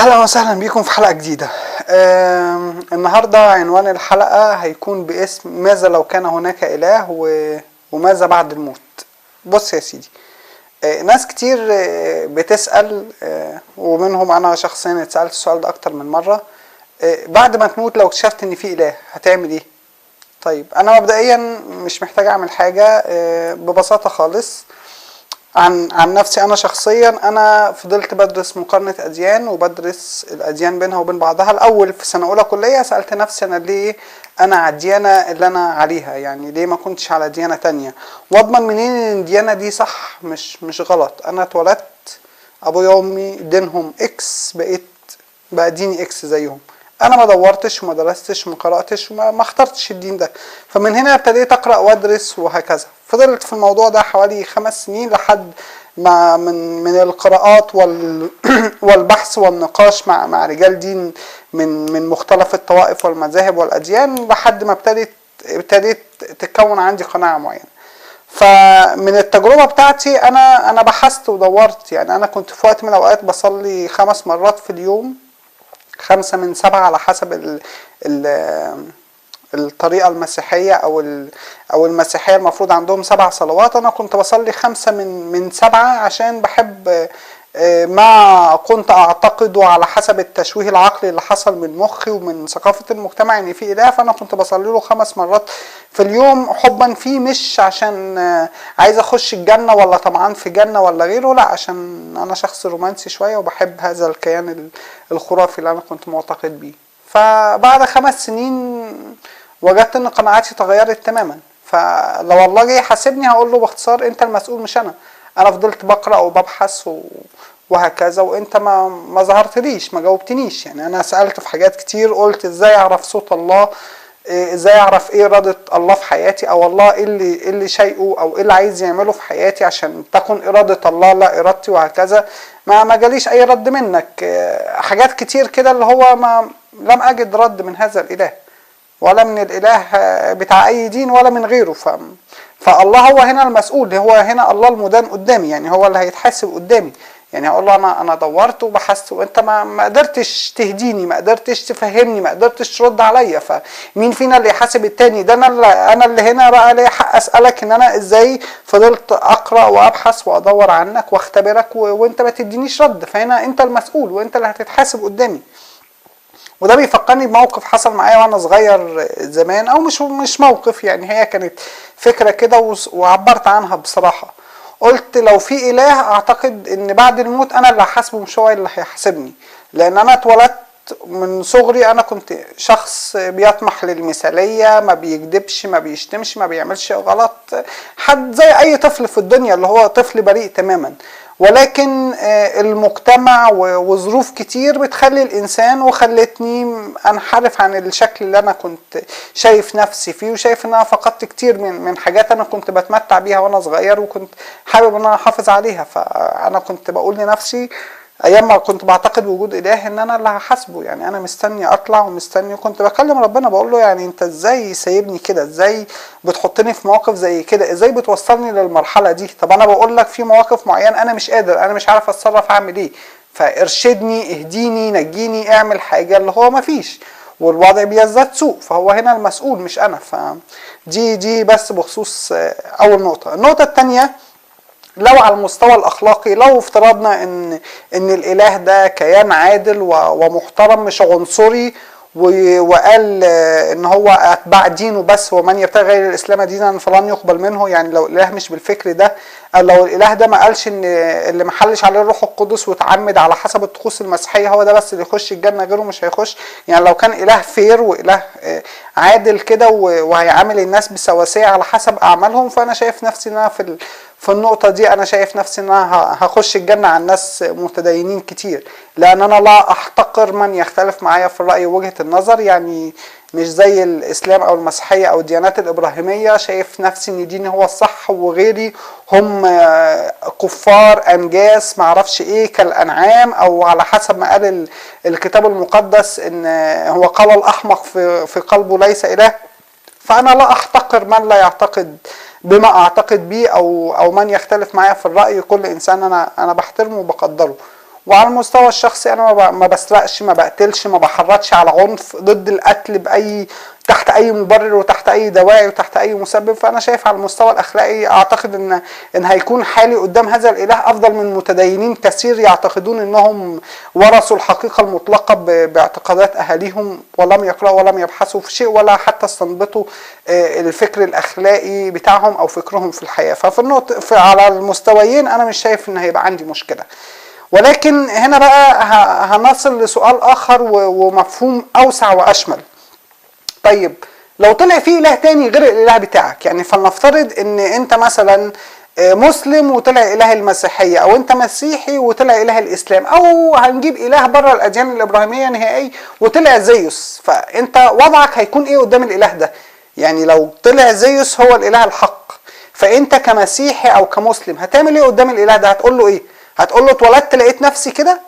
اهلا وسهلا بيكم في حلقة جديدة. النهاردة عنوان الحلقة هيكون باسم ماذا لو كان هناك اله وماذا بعد الموت. بص يا سيدي، ناس كتير بتسأل، ومنهم انا شخصيا اتسألت السؤال ده اكتر من مرة. بعد ما تموت لو اكتشفت ان في اله هتعمل ايه؟ طيب انا مبدئيا مش محتاج اعمل حاجة، ببساطة خالص. عن نفسي انا شخصيا، انا فضلت بدرس مقارنة اديان وبدرس الاديان بينها وبين بعضها. الاول في سنة اولى كلية سألت نفسي انا ليه انا على الديانة اللي انا عليها، يعني ليه ما كنتش على ديانة تانية، واضمن منين ان الديانة دي صح مش غلط. انا اتولدت ابويا وامي دينهم اكس، بقى ديني اكس زيهم. انا ما دورتش وما درستش وما قراتش وما اخترتش الدين ده، فمن هنا ابتديت اقرا وادرس وهكذا. فضلت في الموضوع ده حوالي 5 سنين لحد ما من القراءات والبحث والنقاش مع رجال دين من مختلف الطوائف والمذاهب والاديان، لحد ما ابتديت تتكون عندي قناعه معينه. فمن التجربه بتاعتي انا بحثت ودورت. يعني انا كنت في وقت من الاوقات بصلي 5 مرات في اليوم، 5 من 7 على حسب الطريقة المسيحية أو المسيحية المفروض عندهم 7 صلوات. أنا كنت بصلي 5 من 7 عشان بحب ما كنت أعتقده على حسب التشويه العقلي اللي حصل من مخي ومن ثقافة المجتمع إن في إله. فأنا كنت بصلي له 5 مرات في اليوم حبا فيه، مش عشان عايز أخش الجنة ولا طمعان في جنة ولا غيره، لا، عشان أنا شخص رومانسي شوية وبحب هذا الكيان الخرافي اللي أنا كنت معتقد بيه. فبعد 5 سنين وجدت ان قناعاتي تغيرت تماما. فلو الله جه يحاسبني هقول له باختصار انت المسؤول مش انا. انا فضلت بقرا وببحث وهكذا، وانت ما ظهرتليش، ما جاوبتنيش. يعني انا سالت في حاجات كتير، قلت ازاي اعرف صوت الله، ازاي اعرف ايه اراده الله في حياتي، او الله ايه اللي شيئه او ايه اللي عايز يعمله في حياتي عشان تكون اراده الله لا ارادتي، وهكذا. ما جاليش اي رد منك. حاجات كتير كده اللي هو لم اجد رد من هذا الاله، ولا من الاله بتاع اي دين، ولا من غيره. فالله هو هنا المسؤول، هو هنا الله المدان قدامي، يعني هو اللي هيتحاسب قدامي. يعني هقول له انا دورت وبحثت وانت ما قدرتش تهديني، ما قدرتش تفهمني، ما قدرتش ترد عليا، فمين فينا اللي يحاسب التاني؟ ده انا اللي هنا بقى ليا حق اسالك ان انا ازاي فضلت اقرا وابحث وادور عنك واختبرك وانت ما تدينيش رد. فهنا انت المسؤول وانت اللي هتتحاسب قدامي. وده بيفكرني بموقف حصل معايا وانا صغير زمان، او مش موقف، يعني هي كانت فكرة كده وعبرت عنها بصراحة. قلت لو في اله اعتقد ان بعد الموت انا اللي هحاسبه مش هو اللي هيحاسبني، لان انا اتولدت من صغري انا كنت شخص بيطمح للمثالية، ما بيكذبش، ما بيشتمش، ما بيعملش غلط، حد زي اي طفل في الدنيا اللي هو طفل بريء تماما. ولكن المجتمع وظروف كتير بتخلي الانسان، وخلتني انحرف عن الشكل اللي انا كنت شايف نفسي فيه، وشايف ان انا فقدت كتير من حاجات انا كنت بتمتع بيها وانا صغير وكنت حابب ان انا احافظ عليها. فانا كنت بقول لنفسي ايام ما كنت بعتقد وجود اله ان انا اللي هحاسبه. يعني انا مستني اطلع ومستني، كنت بكلم ربنا بقول له يعني انت ازاي سايبني كده؟ ازاي بتحطني في مواقف زي كده؟ ازاي بتوصلني للمرحله دي؟ طب انا بقول لك في مواقف معينه انا مش قادر، انا مش عارف اتصرف، اعمل ايه؟ فارشدني، اهديني، نجيني، اعمل حاجه. اللي هو ما فيش، والوضع بيزداد سوء. فهو هنا المسؤول مش انا. فدي بس بخصوص اول نقطه. النقطه الثانيه، لو على المستوى الاخلاقي، لو افترضنا ان الاله ده كيان عادل ومحترم مش عنصري، وقال ان هو اتباع دينه بس، ومن يبتغي غير الاسلام دينا فلن يقبل منه. يعني لو الاله مش بالفكر ده، لو الاله ده ما قالش ان اللي ما حلش عليه الروح القدس وتعمد على حسب الطقوس المسيحيه هو ده بس اللي يخش الجنه غيره مش هيخش، يعني لو كان اله فير واله عادل كده وهيعامل الناس بسواسيه على حسب اعمالهم، فانا شايف نفسي ان انا في النقطة دي أنا شايف نفسي إن أنا هخش الجنة عن ناس متدينين كتير، لأن أنا لا أحتقر من يختلف معايا في الرأي ووجهة النظر. يعني مش زي الإسلام أو المسيحية أو الديانات الإبراهيمية شايف نفسي إن ديني هو الصح وغيري هم كفار أنجاس معرفش إيه كالأنعام، أو على حسب ما قال الكتاب المقدس إن هو قال الأحمق في قلبه ليس إله. فأنا لا أحتقر من لا يعتقد بما اعتقد بيه او من يختلف معايا في الرأي. كل انسان انا بحترمه وبقدره. وعلى المستوى الشخصي انا ما بسرقش، ما بقتلش، ما بحرضش على عنف ضد القتل باي تحت اي مبرر وتحت اي دواعي وتحت اي مسبب. فانا شايف على المستوى الاخلاقي اعتقد ان هيكون حالي قدام هذا الاله افضل من متدينين كثير يعتقدون انهم ورثوا الحقيقه المطلقه باعتقادات اهاليهم، ولم يقراوا ولم يبحثوا في شيء ولا حتى استنبطوا الفكر الاخلاقي بتاعهم او فكرهم في الحياه. ففي النقطه على المستويين انا مش شايف ان هيبقى عندي مشكله. ولكن هنا بقى هنصل لسؤال اخر ومفهوم اوسع واشمل. طيب لو طلع فيه اله تاني غير الاله بتاعك، يعني فلنفترض ان انت مثلا مسلم وطلع اله المسيحيه، او انت مسيحي وطلع اله الاسلام، او هنجيب اله بره الاديان الابراهيميه نهائي وطلع زيوس، فانت وضعك هيكون ايه قدام الاله ده؟ يعني لو طلع زيوس هو الاله الحق، فانت كمسيحي او كمسلم هتعمل ايه قدام الاله ده؟ هتقول له ايه؟ هتقول له اتولدت لقيت نفسي كده؟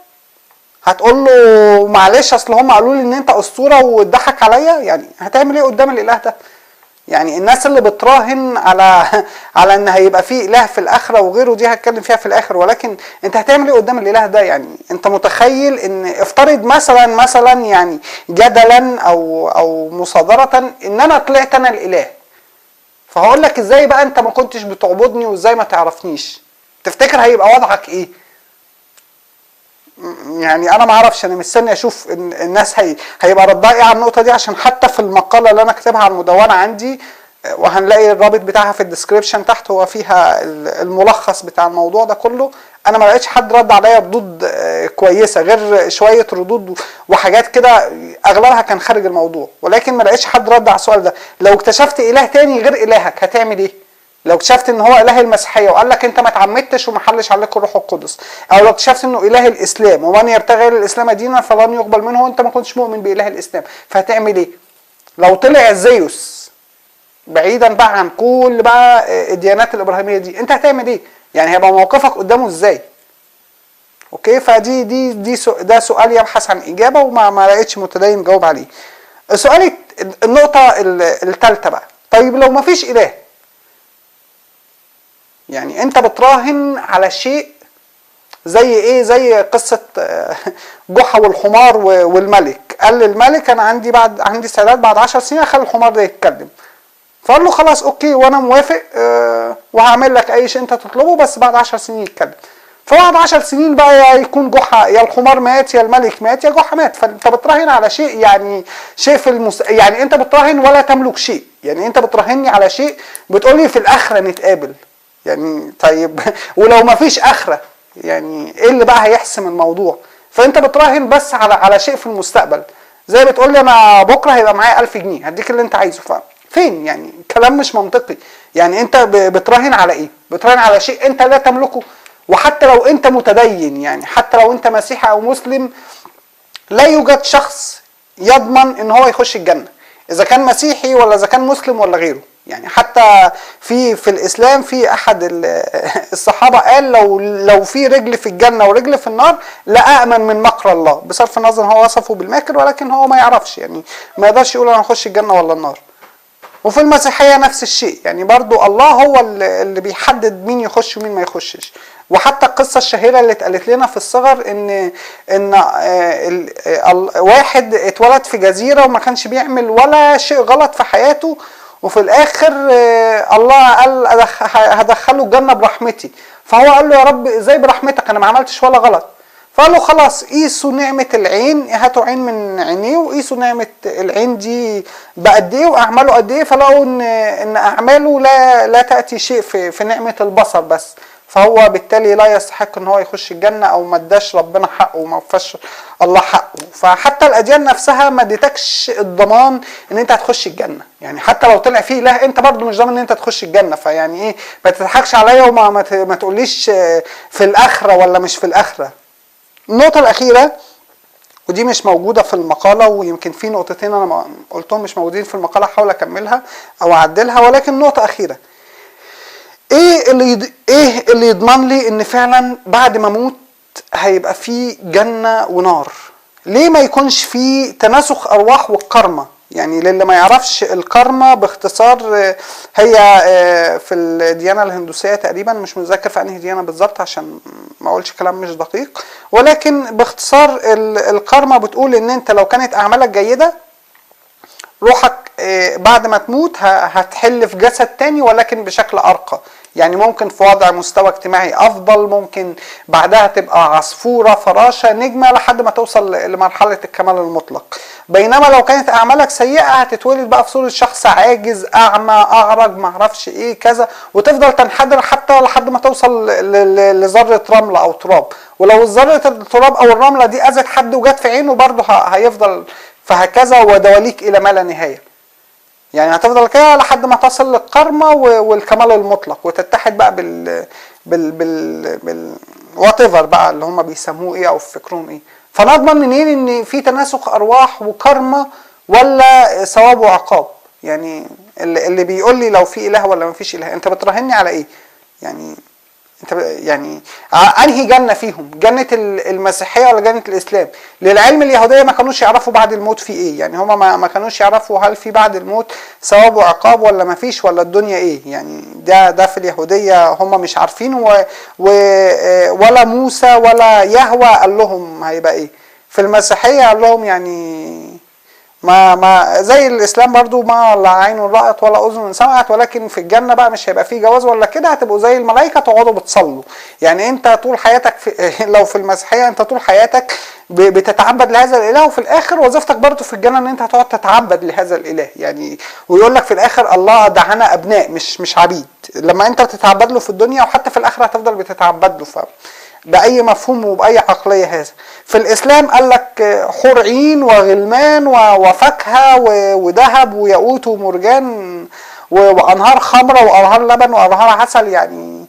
هتقول له معلش اصل هم قالوا لي ان انت اسطوره واتضحك عليا؟ يعني هتعمل ايه قدام الاله ده؟ يعني الناس اللي بتراهن على ان هيبقى في اله في الاخره وغيره، دي هتكلم فيها في الاخر، ولكن انت هتعمل ايه قدام الاله ده؟ يعني انت متخيل ان افترض مثلا يعني جدلا او مصادره ان انا طلعت انا الاله، فهقول لك ازاي بقى انت ما كنتش بتعبدني وازاي ما تعرفنيش؟ تفتكر هيبقى وضعك ايه؟ يعني انا ما اعرفش، انا مستني اشوف الناس هيبقى ردها ايه على النقطه دي، عشان حتى في المقاله اللي انا كاتبها على المدونه عندي وهنلاقي الرابط بتاعها في الديسكريبشن تحت، هو فيها الملخص بتاع الموضوع ده كله. انا ما لقيتش حد رد عليا ردود كويسه غير شويه ردود وحاجات كده اغلبها كان خارج الموضوع، ولكن ما لقيتش حد رد على السؤال ده. لو اكتشفت اله تاني غير الهك هتعمل ايه؟ لو اكتشفت ان هو اله المسيحيه وقال لك انت ما اتعمدتش وما حلش عليك الروح القدس، او لو اكتشفت انه اله الاسلام ومن يبتغي غير الاسلام دينا فلن يقبل منه وانت ما كنتش مؤمن باله الاسلام، فهتعمل ايه؟ لو طلع زيوس بعيدا بقى عن كل بقى الديانات الابراهيميه دي، انت هتعمل ايه؟ يعني هيبقى موقفك قدامه ازاي؟ اوكي، ده سؤال يبحث عن اجابه وما لقيتش متدين جاوب عليه. النقطه الثالثه بقى، طيب لو ما فيش اله، يعني انت بتراهن على شيء زي ايه؟ زي قصة جحا والحمار والملك. قال للملك انا عندي استعداد بعد 10 سنين اخلي الحمار ده يتكلم، فقال له خلاص اوكي وانا موافق وهعمل لك اي شيء انت تطلبه بس بعد 10 سنين يتكلم. فبعد 10 سنين بقى يا يكون جحا يا الحمار مات يا الملك مات يا جحا مات. فانت بتراهن على شيء، يعني شيء يعني انت بتراهن ولا تملك شيء، يعني انت بتراهني على شيء بتقولي في الاخره نتقابل. يعني طيب ولو ما فيش اخره يعني ايه اللي بقى هيحسم الموضوع؟ فانت بتراهن بس على شيء في المستقبل، زي بتقول لي انا بكره هيبقى معايا 1000 جنيه هديك اللي انت عايزه. فين؟ يعني كلام مش منطقي. يعني انت بتراهن على ايه؟ بتراهن على شيء انت لا تملكه. وحتى لو انت متدين، يعني حتى لو انت مسيحي او مسلم، لا يوجد شخص يضمن ان هو يخش الجنه اذا كان مسيحي ولا اذا كان مسلم ولا غيره. يعني حتى في الاسلام في احد الصحابه قال لو في رجل في الجنه ورجل في النار لا امن من مكر الله، بصرف النظر هو وصفه بالماكر ولكن هو ما يعرفش، يعني ما يقدرش يقول انا هخش الجنه ولا النار. وفي المسيحيه نفس الشيء، يعني برضو الله هو اللي بيحدد مين يخش ومين ما يخشش. وحتى القصه الشهيره اللي اتقالت لنا في الصغر ان واحد اتولد في جزيره وما كانش بيعمل ولا شيء غلط في حياته، وفي الاخر الله قال هدخله الجنه برحمتي، فهو قال له يا رب ازاي برحمتك انا ما عملتش ولا غلط؟ فقال له خلاص قيسوا نعمه العين، هاتوا عين من عينيه وقيسوا نعمه العين دي بقد ايه واعماله قد ايه، فلقوا ان اعماله لا تاتي شيء في نعمه البصر بس، فهو بالتالي لا يستحق ان هو يخش الجنه او ما اداش ربنا حقه وما وفاش الله حقه. فحتى الاديان نفسها ما اديتكش الضمان ان انت هتخش الجنه، يعني حتى لو طلع فيه اله انت برضو مش ضامن ان انت تخش الجنه. فيعني ايه، ما تضحكش عليا وما تقوليش في الاخره ولا مش في الاخره. النقطه الاخيره ودي مش موجوده في المقاله، ويمكن في نقطتين انا قلتهم مش موجودين في المقاله هحاول اكملها او اعدلها، ولكن نقطه اخيره، ايه اللي يضمن لي ان فعلا بعد ما اموت هيبقى في جنه ونار؟ ليه ما يكونش في تناسخ ارواح والكرمه؟ يعني للي ما يعرفش الكارما باختصار هي في الديانة الهندوسية تقريبا، مش متذكر في انهي ديانة بالظبط عشان ما اقولش كلام مش دقيق، ولكن باختصار الكارما بتقول ان انت لو كانت اعمالك جيدة روحك بعد ما تموت هتحل في جسد تاني ولكن بشكل ارقى، يعني ممكن في وضع مستوى اجتماعي افضل، ممكن بعدها تبقى عصفورة فراشة نجمة لحد ما توصل لمرحلة الكمال المطلق. بينما لو كانت اعمالك سيئة هتتولد بقى في صورة شخص عاجز اعمى اعرج معرفش ايه كذا، وتفضل تنحدر حتى لحد ما توصل لذرة رملة او تراب، ولو ذرة التراب او الرملة دي اذت حد وجت في عينه برضه هيفضل، فهكذا ودواليك الى ما لا نهاية. يعني هتفضل كده لحد ما تصل للكارما والكمال المطلق وتتحد بقى بال وات ايفر بقى اللي هم بيسموه ايه او في فكرهم ايه. فنضمن منين ان في تناسق ارواح وكارما ولا ثواب وعقاب؟ يعني اللي بيقول لي لو في اله ولا ما فيش اله، انت بتراهني على ايه؟ يعني انت يعني انهي جنه فيهم؟ جنه المسيحيه ولا جنه الاسلام؟ للعلم اليهوديه ما كانوش يعرفوا بعد الموت في ايه، يعني هما ما كانوش يعرفوا هل في بعد الموت ثواب وعقاب ولا ما فيش ولا الدنيا ايه، يعني ده في اليهوديه هما مش عارفين ولا موسى ولا يهوه قال لهم هيبقى ايه. في المسيحيه قال لهم يعني ما زي الاسلام برضو ما لا عين رأت ولا اذن سمعت، ولكن في الجنه بقى مش هيبقى فيه جواز ولا كده، هتبقوا زي الملائكه تقعدوا بتصلوا. يعني انت طول حياتك لو في المسيحيه انت طول حياتك بتتعبد لهذا الاله، وفي الاخر وظيفتك برضو في الجنه ان انت هتقعد تتعبد لهذا الاله. يعني ويقول لك في الاخر الله دعانا ابناء مش عبيد، لما انت بتتعبد له في الدنيا وحتى في الاخره هتفضل بتتعبد له. بأي مفهوم وبأي عقلية هذا؟ في الإسلام قال لك حور عين وغلمان وفاكهة وذهب وياقوت ومرجان وأنهار خمرة وأنهار لبن وأنهار عسل. يعني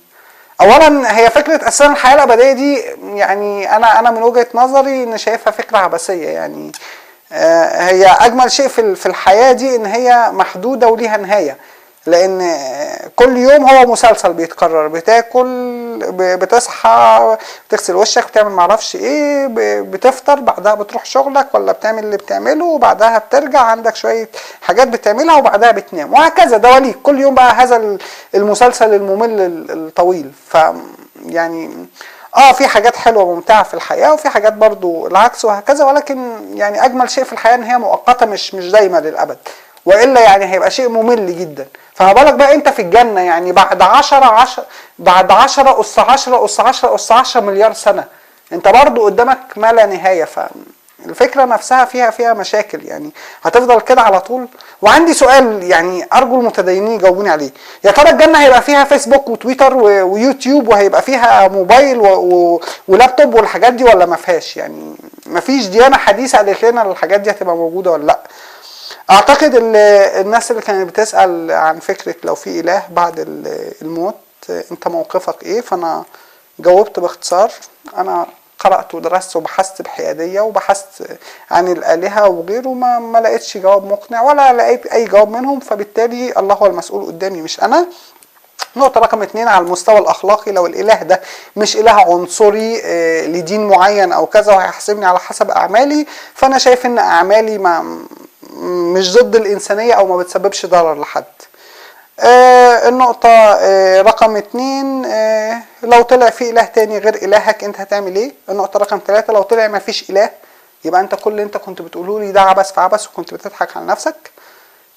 أولا هي فكرة أساسا الحياة الأبدية دي، يعني أنا من وجهة نظري إن شايفها فكرة عبثية. يعني هي أجمل شيء في الحياة دي إن هي محدودة وليها نهاية، لان كل يوم هو مسلسل بيتكرر، بتاكل بتصحى بتغسل وشك بتعمل معرفش ايه بتفطر بعدها بتروح شغلك ولا بتعمل اللي بتعمله وبعدها بترجع عندك شوية حاجات بتعملها وبعدها بتنام وهكذا دواليك كل يوم بقى هذا المسلسل الممل الطويل. ف يعني في حاجات حلوة وممتعة في الحياة وفي حاجات برضو العكس وهكذا، ولكن يعني اجمل شيء في الحياة ان هي مؤقتة مش دايما للابد، وإلا يعني هيبقى شيء ممل جدا. فما بالك بقى انت في الجنة يعني بعد 10 بعد 10 أس 10 أس 10 أس 10 مليار سنة انت برضو قدامك ما لا نهاية. فالفكرة نفسها فيها مشاكل، يعني هتفضل كده على طول. وعندي سؤال يعني أرجو المتدينين يجاوبوني عليه، يا ترى الجنة هيبقى فيها فيسبوك وتويتر ويوتيوب وهيبقى فيها موبايل ولابتوب والحاجات دي ولا ما فيهاش؟ يعني ما فيش ديانة حديثة قالت لنا الحاجات دي هتبقى موجودة ولا لأ؟ اعتقد الناس اللي كانت بتسأل عن فكرة لو في اله بعد الموت انت موقفك ايه، فانا جاوبت باختصار. انا قرأت ودرست وبحثت بحيادية وبحثت عن الآلهة وغيره، ما لقيتش جواب مقنع ولا لقيت اي جواب منهم، فبالتالي الله هو المسؤول قدامي مش انا. نقطة رقم 2 على المستوى الأخلاقي، لو الإله ده مش إله عنصري لدين معين أو كذا وهيحاسبني على حسب أعمالي، فأنا شايف إن أعمالي مش ضد الإنسانية أو ما بتسببش ضرر لحد. النقطة رقم 2 لو طلع في إله تاني غير إلهك أنت هتعمل إيه؟ النقطة رقم 3 لو طلع ما فيش إله يبقى أنت كل اللي أنت كنت بتقوله لي ده عبث في عبث وكنت بتضحك على نفسك.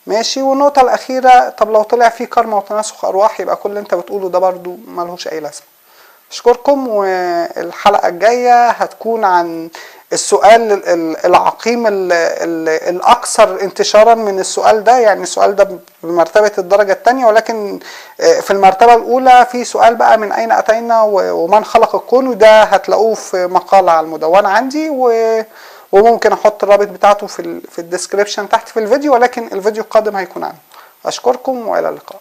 ماشي. والنقطة الأخيرة طب لو طلع في كارما وتناسخ أرواح يبقى كل اللي أنت بتقوله ده برضو ملهوش أي لازمة. أشكركم، والحلقة الجاية هتكون عن السؤال العقيم الأكثر انتشارا من السؤال ده. يعني السؤال ده بمرتبة الدرجة الثانية، ولكن في المرتبة الأولى في سؤال بقى من أين أتينا ومن خلق الكون، وده هتلاقوه في مقالة على المدونة عندي، وممكن أحط الرابط بتاعته في الديسكريبشن تحت في الفيديو، ولكن الفيديو القادم هيكون عنه. أشكركم وإلى اللقاء.